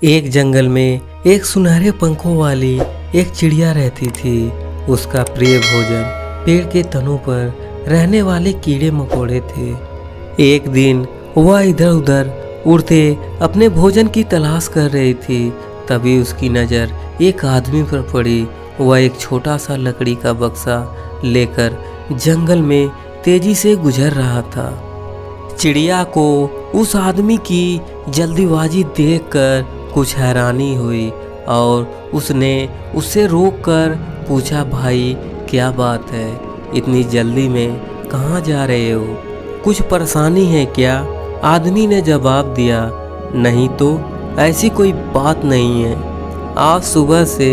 एक जंगल में एक सुनहरे पंखों वाली एक चिड़िया रहती थी। उसका प्रिय भोजन पेड़ के तनों पर रहने वाले कीड़े मकोड़े थे। एक दिन वह इधर उधर उड़ते अपने भोजन की तलाश कर रही थी। तभी उसकी नज़र एक आदमी पर पड़ी। वह एक छोटा सा लकड़ी का बक्सा लेकर जंगल में तेजी से गुजर रहा था। चिड़िया को उस आदमी की जल्दीबाजी देखकर कुछ हैरानी हुई और उसने उससे रोककर पूछा, भाई क्या बात है, इतनी जल्दी में कहाँ जा रहे हो, कुछ परेशानी है क्या? आदमी ने जवाब दिया, नहीं तो ऐसी कोई बात नहीं है। आज सुबह से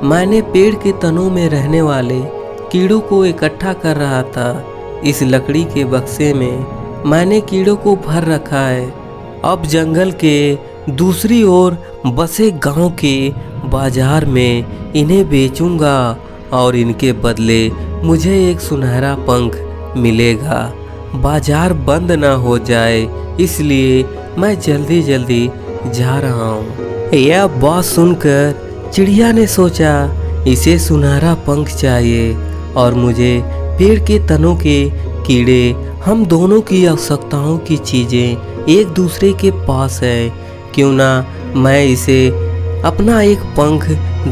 मैंने पेड़ के तनों में रहने वाले कीड़ों को इकट्ठा कर रहा था। इस लकड़ी के बक्से में मैंने कीड़ों को भर रखा है। अब जंगल के दूसरी ओर बसे गांव के बाजार में इन्हें बेचूंगा और इनके बदले मुझे एक सुनहरा पंख मिलेगा। बाजार बंद ना हो जाए इसलिए मैं जल्दी जल्दी जा रहा हूँ। यह बात सुनकर चिड़िया ने सोचा, इसे सुनहरा पंख चाहिए और मुझे पेड़ के तनों के कीड़े, हम दोनों की आवश्यकताओं की चीज़ें एक दूसरे के पास है। क्यों ना मैं इसे अपना एक पंख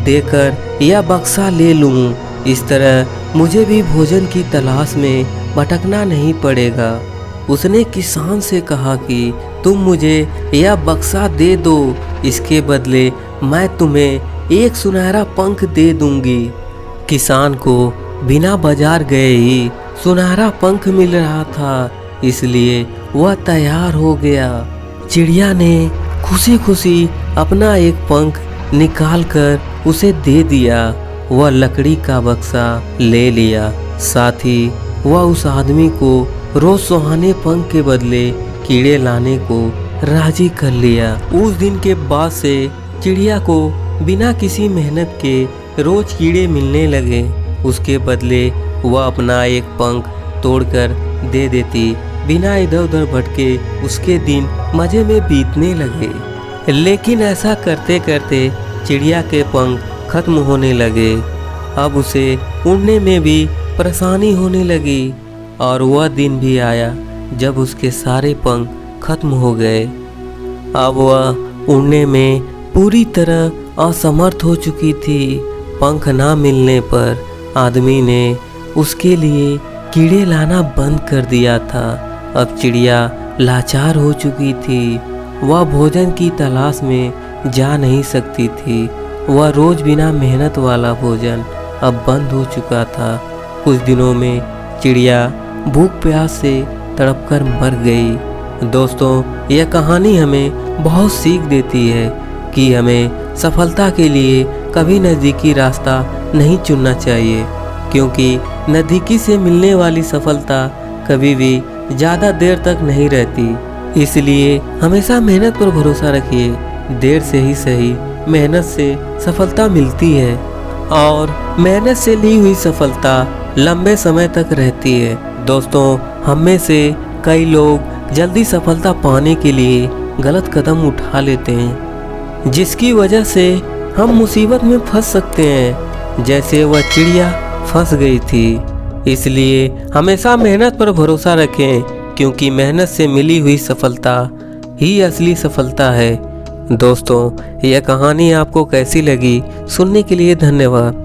देकर यह बक्सा ले लूँ। इस तरह मुझे भी भोजन की तलाश में भटकना नहीं पड़ेगा। उसने किसान से कहा कि तुम मुझे यह बक्सा दे दो, इसके बदले मैं तुम्हें एक सुनहरा पंख दे दूंगी। किसान को बिना बाजार गए ही सुनहरा पंख मिल रहा था, इसलिए वह तैयार हो गया। चिड़िया ने खुशी खुशी अपना एक पंख निकाल कर उसे दे दिया। वह लकड़ी का बक्सा ले लिया। साथ ही वह उस आदमी को रोज सुहाने पंख के बदले कीड़े लाने को राजी कर लिया। उस दिन के बाद से चिड़िया को बिना किसी मेहनत के रोज कीड़े मिलने लगे। उसके बदले वह अपना एक पंख तोड़कर दे देती। बिना इधर उधर भटके उसके दिन मज़े में बीतने लगे। लेकिन ऐसा करते करते चिड़िया के पंख खत्म होने लगे। अब उसे उड़ने में भी परेशानी होने लगी और वह दिन भी आया जब उसके सारे पंख खत्म हो गए। अब वह उड़ने में पूरी तरह असमर्थ हो चुकी थी। पंख ना मिलने पर आदमी ने उसके लिए कीड़े लाना बंद कर दिया था। अब चिड़िया लाचार हो चुकी थी। वह भोजन की तलाश में जा नहीं सकती थी। वह रोज बिना मेहनत वाला भोजन अब बंद हो चुका था। कुछ दिनों में चिड़िया भूख प्यास से तड़पकर मर गई। दोस्तों, यह कहानी हमें बहुत सीख देती है कि हमें सफलता के लिए कभी नज़दीकी रास्ता नहीं चुनना चाहिए, क्योंकि नज़दीकी से मिलने वाली सफलता कभी भी ज़्यादा देर तक नहीं रहती। इसलिए हमेशा मेहनत पर भरोसा रखिए। देर से ही सही, मेहनत से सफलता मिलती है और मेहनत से ली हुई सफलता लंबे समय तक रहती है। दोस्तों, हम में से कई लोग जल्दी सफलता पाने के लिए गलत कदम उठा लेते हैं, जिसकी वजह से हम मुसीबत में फंस सकते हैं, जैसे वह चिड़िया फंस गई थी। इसलिए हमेशा मेहनत पर भरोसा रखें, क्योंकि मेहनत से मिली हुई सफलता ही असली सफलता है। दोस्तों, यह कहानी आपको कैसी लगी? सुनने के लिए धन्यवाद।